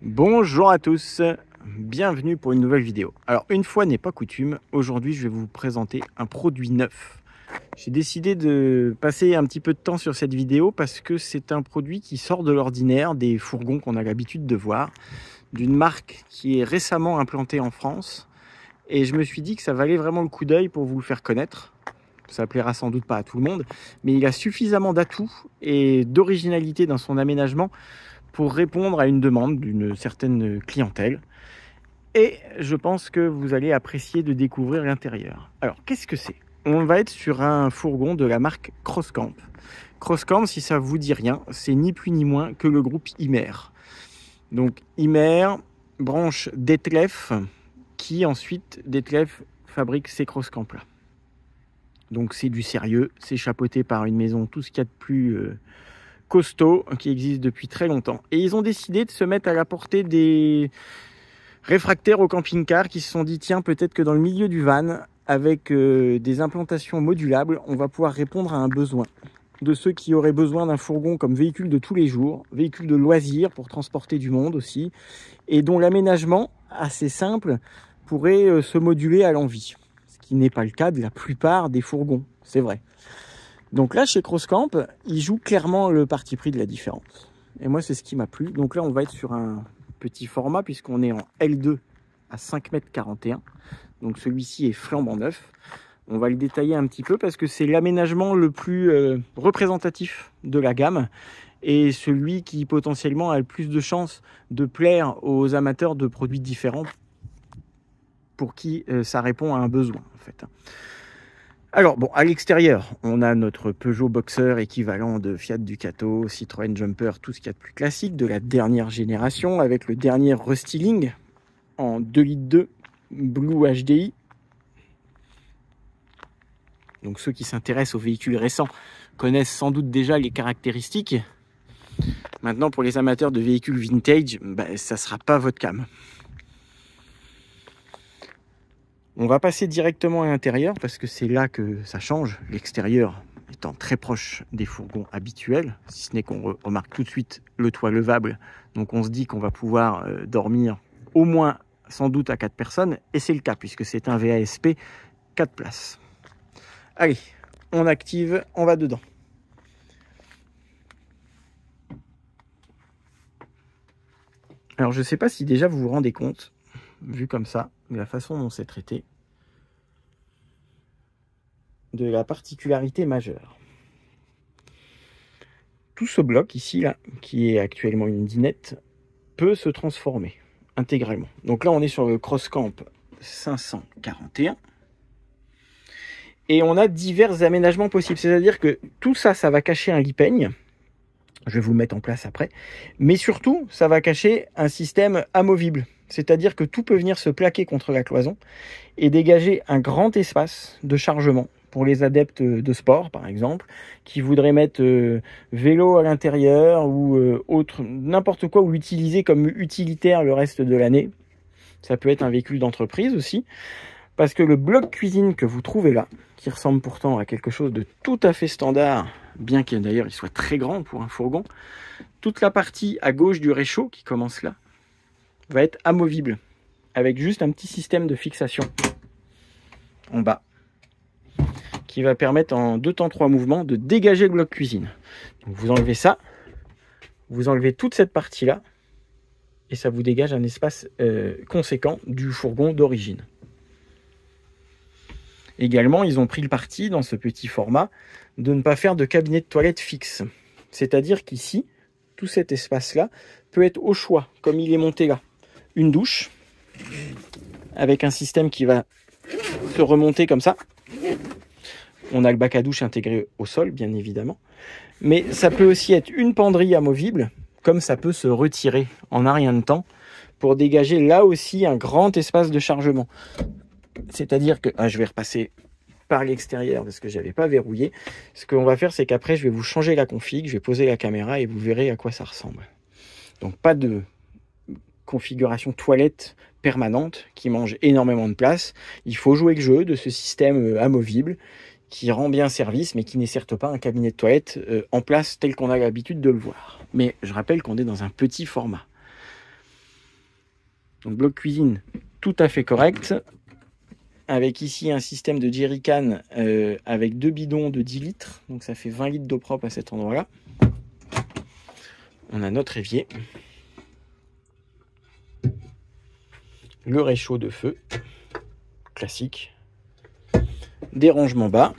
Bonjour à tous, bienvenue pour une nouvelle vidéo. Alors une fois n'est pas coutume, aujourd'hui je vais vous présenter un produit neuf. J'ai décidé de passer un petit peu de temps sur cette vidéo parce que c'est un produit qui sort de l'ordinaire des fourgons qu'on a l'habitude de voir, d'une marque qui est récemment implantée en France. Et je me suis dit que ça valait vraiment le coup d'œil pour vous le faire connaître. Ça plaira sans doute pas à tout le monde, mais il a suffisamment d'atouts et d'originalité dans son aménagement pour répondre à une demande d'une certaine clientèle. Et je pense que vous allez apprécier de découvrir l'intérieur. Alors, qu'est-ce que c'est? On va être sur un fourgon de la marque Crosscamp. Crosscamp, si ça vous dit rien, c'est ni plus ni moins que le groupe Imer. Donc, Imer, branche Detlef, qui ensuite, Detlef fabrique ces Crosscamp-là. Donc, c'est du sérieux, c'est chapeauté par une maison, tout ce qu'il y a de plus costaud, qui existe depuis très longtemps. Et ils ont décidé de se mettre à la portée des réfractaires au camping-car qui se sont dit, tiens, peut-être que dans le milieu du van, avec des implantations modulables, on va pouvoir répondre à un besoin de ceux qui auraient besoin d'un fourgon comme véhicule de tous les jours, véhicule de loisirs pour transporter du monde aussi, et dont l'aménagement, assez simple, pourrait se moduler à l'envie. Ce qui n'est pas le cas de la plupart des fourgons, c'est vrai. Donc là, chez Crosscamp, ils jouent clairement le parti pris de la différence. Et moi, c'est ce qui m'a plu. Donc là, on va être sur un petit format puisqu'on est en L2 à 5,41 m. Donc celui-ci est flambant neuf. On va le détailler un petit peu parce que c'est l'aménagement le plus représentatif de la gamme et celui qui potentiellement a le plus de chances de plaire aux amateurs de produits différents pour qui ça répond à un besoin en fait. Alors bon, à l'extérieur, on a notre Peugeot Boxer équivalent de Fiat Ducato, Citroën Jumper, tout ce qu'il y a de plus classique de la dernière génération avec le dernier restyling en 2,2 litres Blue HDI. Donc ceux qui s'intéressent aux véhicules récents connaissent sans doute déjà les caractéristiques. Maintenant, pour les amateurs de véhicules vintage, ça ne sera pas votre cam. On va passer directement à l'intérieur parce que c'est là que ça change, l'extérieur étant très proche des fourgons habituels, si ce n'est qu'on remarque tout de suite le toit levable. Donc on se dit qu'on va pouvoir dormir au moins sans doute à 4 personnes, et c'est le cas puisque c'est un VASP 4 places. Allez, on active, on va dedans. Alors je ne sais pas si déjà vous vous rendez compte, vu comme ça, de la façon dont c'est traité, de la particularité majeure. Tout ce bloc ici, là, qui est actuellement une dinette, peut se transformer intégralement. Donc là, on est sur le Crosscamp 541. Et on a divers aménagements possibles. C'est-à-dire que tout ça, ça va cacher un lit peigne. Je vais vous le mettre en place après. Mais surtout, ça va cacher un système amovible. C'est-à-dire que tout peut venir se plaquer contre la cloison et dégager un grand espace de chargement pour les adeptes de sport, par exemple, qui voudraient mettre vélo à l'intérieur ou autre, n'importe quoi, ou l'utiliser comme utilitaire le reste de l'année. Ça peut être un véhicule d'entreprise aussi, parce que le bloc cuisine que vous trouvez là, qui ressemble pourtant à quelque chose de tout à fait standard, bien qu'il d'ailleurs il soit très grand pour un fourgon, toute la partie à gauche du réchaud qui commence là, va être amovible, avec juste un petit système de fixation en bas, qui va permettre en 2 temps 3 mouvements de dégager le bloc cuisine. Donc vous enlevez ça, vous enlevez toute cette partie-là, et ça vous dégage un espace conséquent du fourgon d'origine. Également, ils ont pris le parti, dans ce petit format, de ne pas faire de cabinet de toilette fixe. C'est-à-dire qu'ici, tout cet espace-là peut être au choix, comme il est monté là. Une douche, avec un système qui va se remonter comme ça. On a le bac à douche intégré au sol, bien évidemment. Mais ça peut aussi être une penderie amovible, comme ça peut se retirer en un rien de temps, pour dégager là aussi un grand espace de chargement. C'est-à-dire que, je vais repasser par l'extérieur parce que je n'avais pas verrouillé. Ce qu'on va faire, c'est qu'après, je vais vous changer la config, je vais poser la caméra et vous verrez à quoi ça ressemble. Donc, pas de configuration toilette permanente qui mange énormément de place. Il faut jouer le jeu de ce système amovible qui rend bien service, mais qui n'est certes pas un cabinet de toilette en place tel qu'on a l'habitude de le voir. Mais je rappelle qu'on est dans un petit format. Donc bloc cuisine tout à fait correct. Avec ici un système de jerrycan avec 2 bidons de 10 litres. Donc ça fait 20 litres d'eau propre à cet endroit-là. On a notre évier. Le réchaud de feu. Classique. Des rangements bas.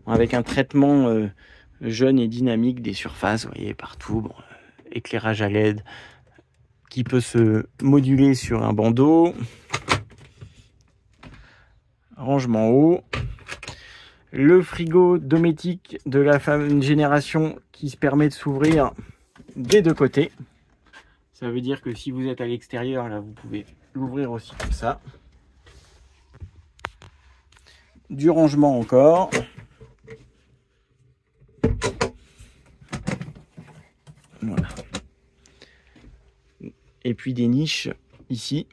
Avec un traitement jeune et dynamique des surfaces, vous voyez, partout. Bon, éclairage à LED qui peut se moduler sur un bandeau. Rangement haut. Le frigo domotique de la génération qui se permet de s'ouvrir des deux côtés. Ça veut dire que si vous êtes à l'extérieur, là, vous pouvez l'ouvrir aussi comme ça. Du rangement encore. Voilà. Et puis des niches ici,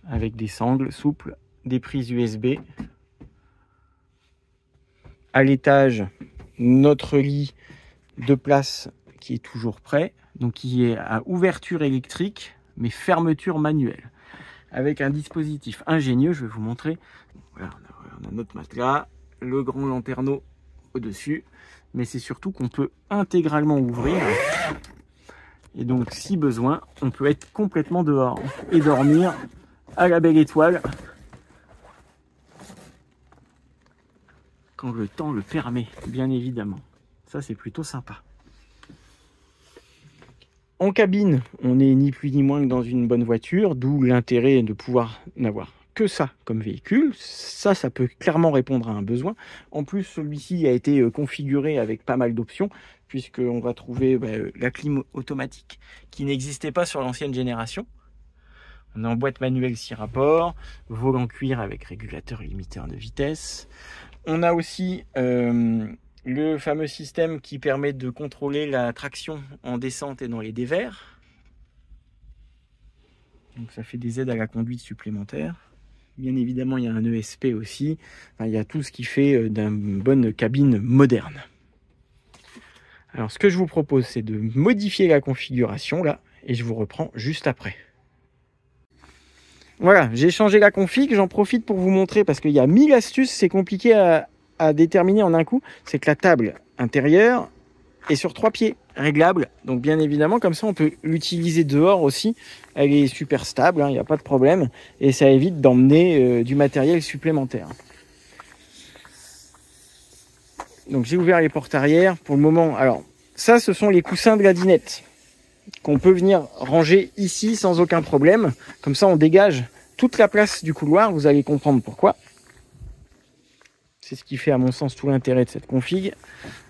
avec des sangles souples, des prises USB. À l'étage, notre lit de place qui est toujours prêt, donc qui est à ouverture électrique, mais fermeture manuelle. Avec un dispositif ingénieux, je vais vous montrer. Voilà, on a notre matelas, le grand lanterneau au-dessus, mais c'est surtout qu'on peut intégralement ouvrir. Et donc, si besoin, on peut être complètement dehors et dormir à la belle étoile quand le temps le permet, bien évidemment. Ça, c'est plutôt sympa. En cabine, on n'est ni plus ni moins que dans une bonne voiture, d'où l'intérêt de pouvoir n'avoir que ça comme véhicule. Ça peut clairement répondre à un besoin. En plus, celui-ci a été configuré avec pas mal d'options, puisqu'on va trouver la clim automatique qui n'existait pas sur l'ancienne génération. On est en boîte manuelle 6 rapports, volant cuir avec régulateur et limiteur de vitesse. On a aussi le fameux système qui permet de contrôler la traction en descente et dans les dévers. Donc ça fait des aides à la conduite supplémentaires. Bien évidemment, il y a un ESP aussi. Enfin, il y a tout ce qui fait d'une bonne cabine moderne. Alors, ce que je vous propose, c'est de modifier la configuration, là, et je vous reprends juste après. Voilà, j'ai changé la config, j'en profite pour vous montrer, parce qu'il y a 1000 astuces, c'est compliqué à déterminer en un coup. C'est que la table intérieure est sur 3 pieds, réglable. Donc, bien évidemment, comme ça, on peut l'utiliser dehors aussi. Elle est super stable, il n'y a pas de problème, et ça évite d'emmener du matériel supplémentaire. Donc j'ai ouvert les portes arrière pour le moment. Alors ça, ce sont les coussins de la dinette qu'on peut venir ranger ici sans aucun problème. Comme ça, on dégage toute la place du couloir. Vous allez comprendre pourquoi. C'est ce qui fait, à mon sens, tout l'intérêt de cette config.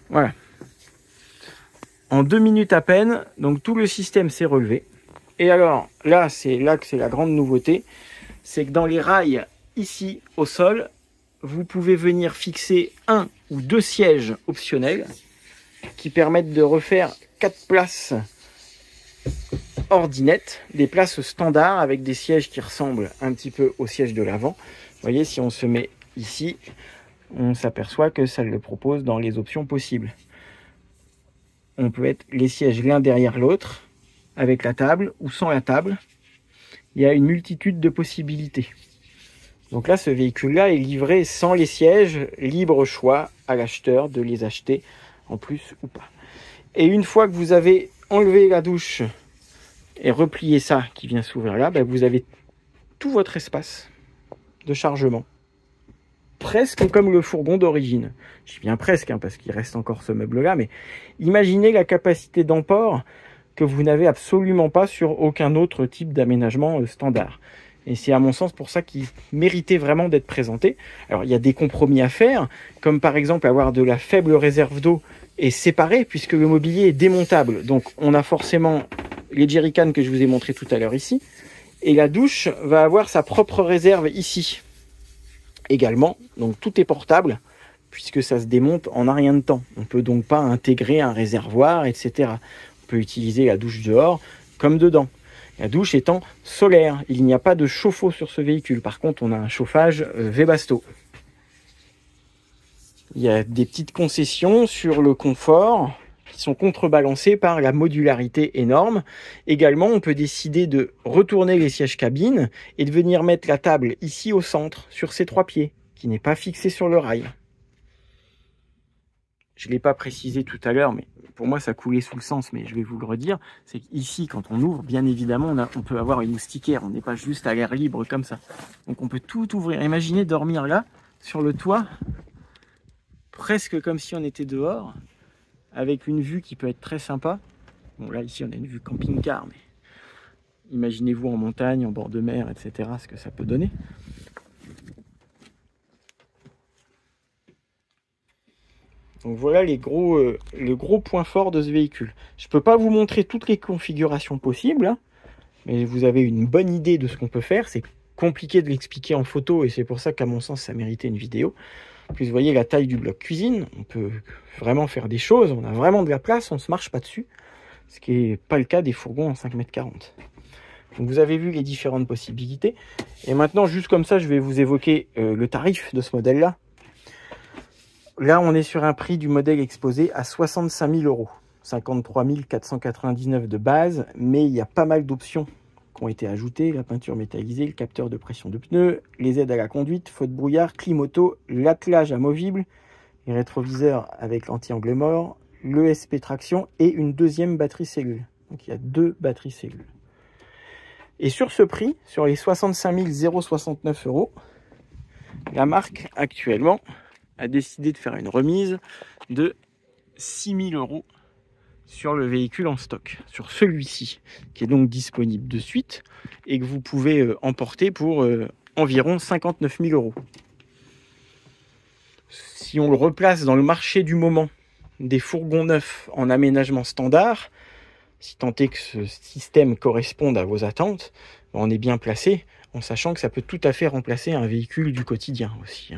Voilà. En 2 minutes à peine, donc tout le système s'est relevé. Et alors là, c'est la grande nouveauté. C'est que dans les rails ici au sol, vous pouvez venir fixer 1 ou 2 sièges optionnels qui permettent de refaire 4 places ordinette, des places standards avec des sièges qui ressemblent un petit peu au siège de l'avant. Vous voyez, si on se met ici, on s'aperçoit que ça le propose dans les options possibles. On peut être les sièges l'un derrière l'autre, avec la table ou sans la table. Il y a une multitude de possibilités. Donc là, ce véhicule-là est livré sans les sièges, libre choix à l'acheteur de les acheter en plus ou pas. Et une fois que vous avez enlevé la douche et replié ça qui vient s'ouvrir là, vous avez tout votre espace de chargement. Presque comme le fourgon d'origine. Je dis bien presque, parce qu'il reste encore ce meuble-là, mais imaginez la capacité d'emport que vous n'avez absolument pas sur aucun autre type d'aménagement standard. Et c'est à mon sens pour ça qu'il méritait vraiment d'être présenté. Alors il y a des compromis à faire, comme par exemple avoir de la faible réserve d'eau et séparée, puisque le mobilier est démontable. Donc on a forcément les jerrycans que je vous ai montré tout à l'heure ici, et la douche va avoir sa propre réserve ici également. Donc tout est portable, puisque ça se démonte en un rien de temps. On ne peut donc pas intégrer un réservoir, etc. On peut utiliser la douche dehors comme dedans. La douche étant solaire, il n'y a pas de chauffe-eau sur ce véhicule. Par contre, on a un chauffage Webasto. Il y a des petites concessions sur le confort qui sont contrebalancées par la modularité énorme. Également, on peut décider de retourner les sièges cabines et de venir mettre la table ici au centre, sur ces 3 pieds, qui n'est pas fixée sur le rail. Je ne l'ai pas précisé tout à l'heure, mais pour moi ça coulait sous le sens, mais je vais vous le redire, c'est qu'ici, quand on ouvre, bien évidemment, on peut avoir une moustiquaire, on n'est pas juste à l'air libre comme ça. Donc on peut tout ouvrir. Imaginez dormir là, sur le toit, presque comme si on était dehors, avec une vue qui peut être très sympa. Bon là, ici, on a une vue camping-car, mais imaginez-vous en montagne, en bord de mer, etc., ce que ça peut donner. Donc voilà le gros point fort de ce véhicule. Je ne peux pas vous montrer toutes les configurations possibles, hein, mais vous avez une bonne idée de ce qu'on peut faire. C'est compliqué de l'expliquer en photo et c'est pour ça qu'à mon sens, ça méritait une vidéo. En plus, vous voyez la taille du bloc cuisine. On peut vraiment faire des choses. On a vraiment de la place, on ne se marche pas dessus. Ce qui n'est pas le cas des fourgons en 5,40 m. Donc vous avez vu les différentes possibilités. Et maintenant, juste comme ça, je vais vous évoquer le tarif de ce modèle-là. Là, on est sur un prix du modèle exposé à 65 000 €. 53 499 de base, mais il y a pas mal d'options qui ont été ajoutées. La peinture métallisée, le capteur de pression de pneus, les aides à la conduite, feu de brouillard, clim auto, l'attelage amovible, les rétroviseurs avec l'anti-angle mort, l'ESP traction et une deuxième batterie cellule. Donc il y a 2 batteries cellules. Et sur ce prix, sur les 65 069 €, la marque actuellement a décidé de faire une remise de 6 000 € sur le véhicule en stock, sur celui-ci, qui est donc disponible de suite et que vous pouvez emporter pour environ 59 000 €. Si on le replace dans le marché du moment des fourgons neufs en aménagement standard, si tant est que ce système corresponde à vos attentes, on est bien placé, en sachant que ça peut tout à fait remplacer un véhicule du quotidien aussi.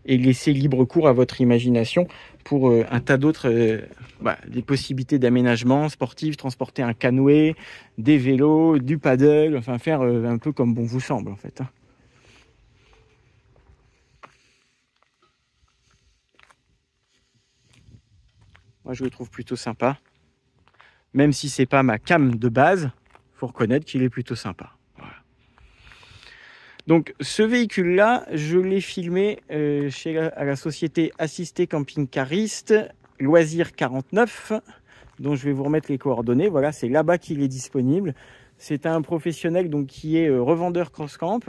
Et laisser libre cours à votre imagination pour un tas d'autres des possibilités d'aménagement sportif, transporter un canoë, des vélos, du paddle, enfin faire un peu comme bon vous semble en fait. Moi je le trouve plutôt sympa. Même si c'est pas ma cam de base, faut reconnaître qu'il est plutôt sympa. Donc ce véhicule-là, je l'ai filmé à la société Assisté Camping Cariste, Loisir 49, dont je vais vous remettre les coordonnées. Voilà, c'est là-bas qu'il est disponible. C'est un professionnel donc, qui est revendeur CrossCamp.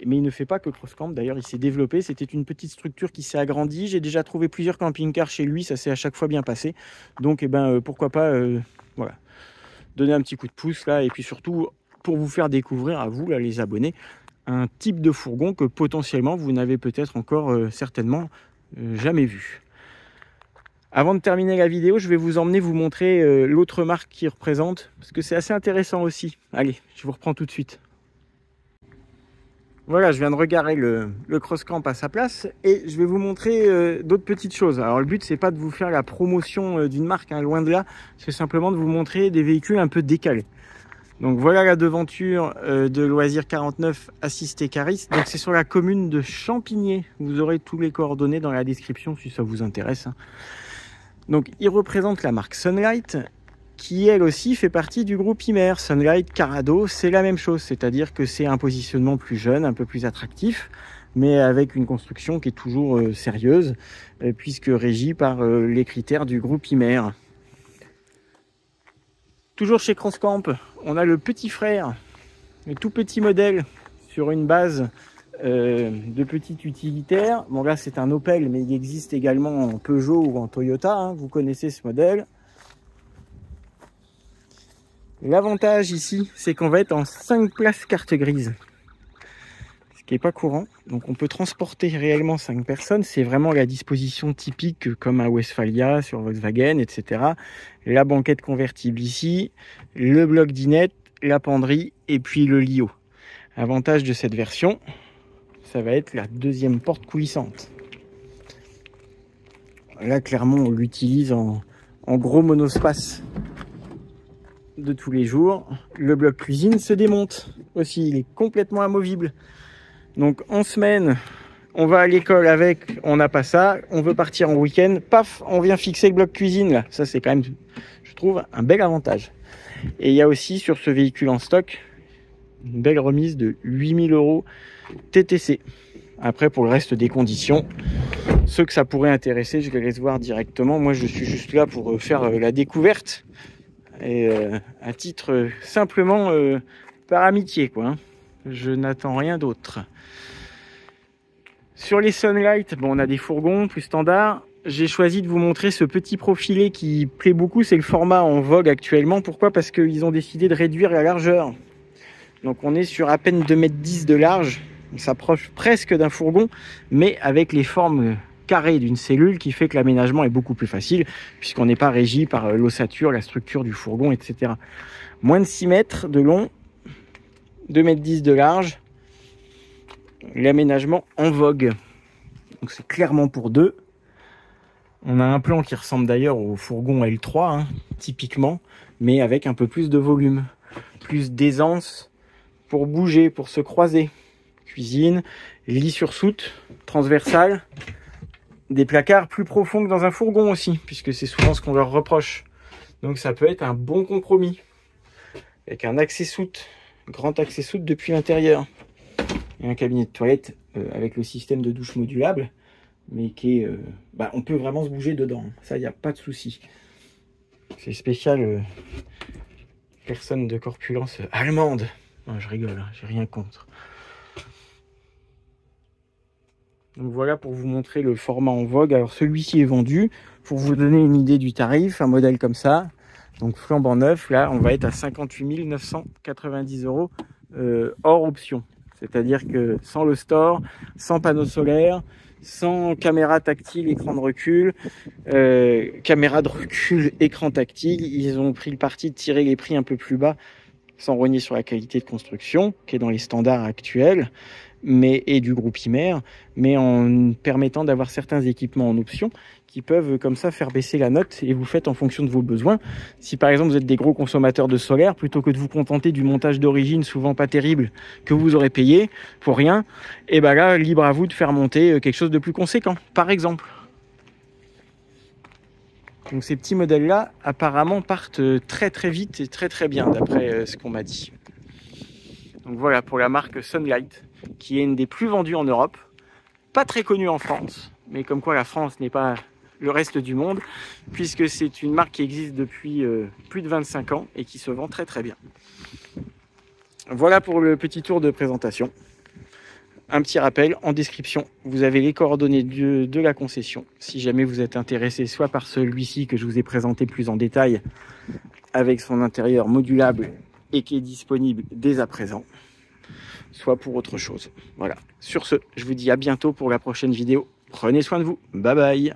Mais il ne fait pas que CrossCamp, d'ailleurs il s'est développé. C'était une petite structure qui s'est agrandie. J'ai déjà trouvé plusieurs camping-cars chez lui, ça s'est à chaque fois bien passé. Donc pourquoi pas voilà, donner un petit coup de pouce là, et puis surtout pour vous faire découvrir à vous, là, les abonnés, un type de fourgon que potentiellement vous n'avez peut-être encore certainement jamais vu. Avant de terminer la vidéo, je vais vous emmener vous montrer l'autre marque qui représente, parce que c'est assez intéressant aussi. Allez, je vous reprends tout de suite. Voilà, je viens de regarder le CrossCamp à sa place et je vais vous montrer d'autres petites choses. Alors le but, c'est pas de vous faire la promotion d'une marque, hein, loin de là, c'est simplement de vous montrer des véhicules un peu décalés. Donc voilà la devanture de Loisir 49 Assisté Cariste. Donc c'est sur la commune de Champigné. Vous aurez tous les coordonnées dans la description si ça vous intéresse. Donc il représente la marque Sunlight, qui elle aussi fait partie du groupe Imer. Sunlight, Carado, c'est la même chose. C'est-à-dire que c'est un positionnement plus jeune, un peu plus attractif, mais avec une construction qui est toujours sérieuse, puisque régie par les critères du groupe Imer. Toujours chez CrossCamp, on a le petit frère, le tout petit modèle sur une base de petit utilitaire. Bon là c'est un Opel, mais il existe également en Peugeot ou en Toyota, hein, vous connaissez ce modèle. L'avantage ici, c'est qu'on va être en 5 places carte grise, ce qui n'est pas courant. Donc on peut transporter réellement 5 personnes, c'est vraiment la disposition typique comme un Westphalia sur Volkswagen, etc. La banquette convertible ici, le bloc dinette, la penderie et puis le lit haut. Avantage de cette version, ça va être la deuxième porte coulissante. Là clairement on l'utilise en gros monospace de tous les jours. Le bloc cuisine se démonte aussi, il est complètement amovible. Donc en semaine, On va à l'école avec, on n'a pas ça. On veut partir en week-end, paf, on vient fixer le bloc cuisine là. Ça, c'est quand même, je trouve, un bel avantage. Et il y a aussi sur ce véhicule en stock une belle remise de 8 000 € TTC. Après, pour le reste des conditions, ceux que ça pourrait intéresser, je les laisse voir directement. Moi, je suis juste là pour faire la découverte et à titre simplement par amitié, quoi. Hein. Je n'attends rien d'autre. Sur les Sunlight, bon, on a des fourgons plus standards. J'ai choisi de vous montrer ce petit profilé qui plaît beaucoup. C'est le format en vogue actuellement. Pourquoi? Parce qu'ils ont décidé de réduire la largeur. Donc on est sur à peine 2,10 m de large. On s'approche presque d'un fourgon, mais avec les formes carrées d'une cellule qui fait que l'aménagement est beaucoup plus facile, puisqu'on n'est pas régi par l'ossature, la structure du fourgon, etc. Moins de 6 mètres de long, 2,10 m de large. L'aménagement en vogue. Donc c'est clairement pour deux. On a un plan qui ressemble d'ailleurs au fourgon L3, hein, typiquement, mais avec un peu plus de volume, plus d'aisance pour bouger, pour se croiser. Cuisine, lit sur soute, transversal, des placards plus profonds que dans un fourgon aussi, puisque c'est souvent ce qu'on leur reproche. Donc ça peut être un bon compromis. Avec un accès soute, grand accès soute depuis l'intérieur. Et un cabinet de toilette avec le système de douche modulable, mais qui est... on peut vraiment se bouger dedans, ça, il n'y a pas de souci. C'est spécial, personne de corpulence allemande. Non, je rigole, hein, j'ai rien contre. Donc voilà pour vous montrer le format en vogue. Alors celui-ci est vendu, pour vous donner une idée du tarif, un modèle comme ça, donc flambant neuf, là on va être à 58 990 € hors option. C'est-à-dire que sans le store, sans panneau solaire, sans caméra tactile, écran de recul, caméra de recul, écran tactile, ils ont pris le parti de tirer les prix un peu plus bas, sans rogner sur la qualité de construction, qui est dans les standards actuels, et du groupe Imer, mais en permettant d'avoir certains équipements en option qui peuvent comme ça faire baisser la note et vous faites en fonction de vos besoins. Si par exemple vous êtes des gros consommateurs de solaire, plutôt que de vous contenter du montage d'origine souvent pas terrible que vous aurez payé pour rien, et ben là libre à vous de faire monter quelque chose de plus conséquent, par exemple. Donc ces petits modèles là apparemment partent très très vite et très très bien d'après ce qu'on m'a dit. Donc voilà pour la marque Sunlight, qui est une des plus vendues en Europe, pas très connue en France, mais comme quoi la France n'est pas le reste du monde, puisque c'est une marque qui existe depuis plus de 25 ans et qui se vend très très bien. Voilà pour le petit tour de présentation. Un petit rappel, en description, vous avez les coordonnées de la concession. Si jamais vous êtes intéressé soit par celui-ci que je vous ai présenté plus en détail, avec son intérieur modulable et qui est disponible dès à présent, soit pour autre chose. Voilà. Sur ce, je vous dis à bientôt pour la prochaine vidéo. Prenez soin de vous. Bye bye.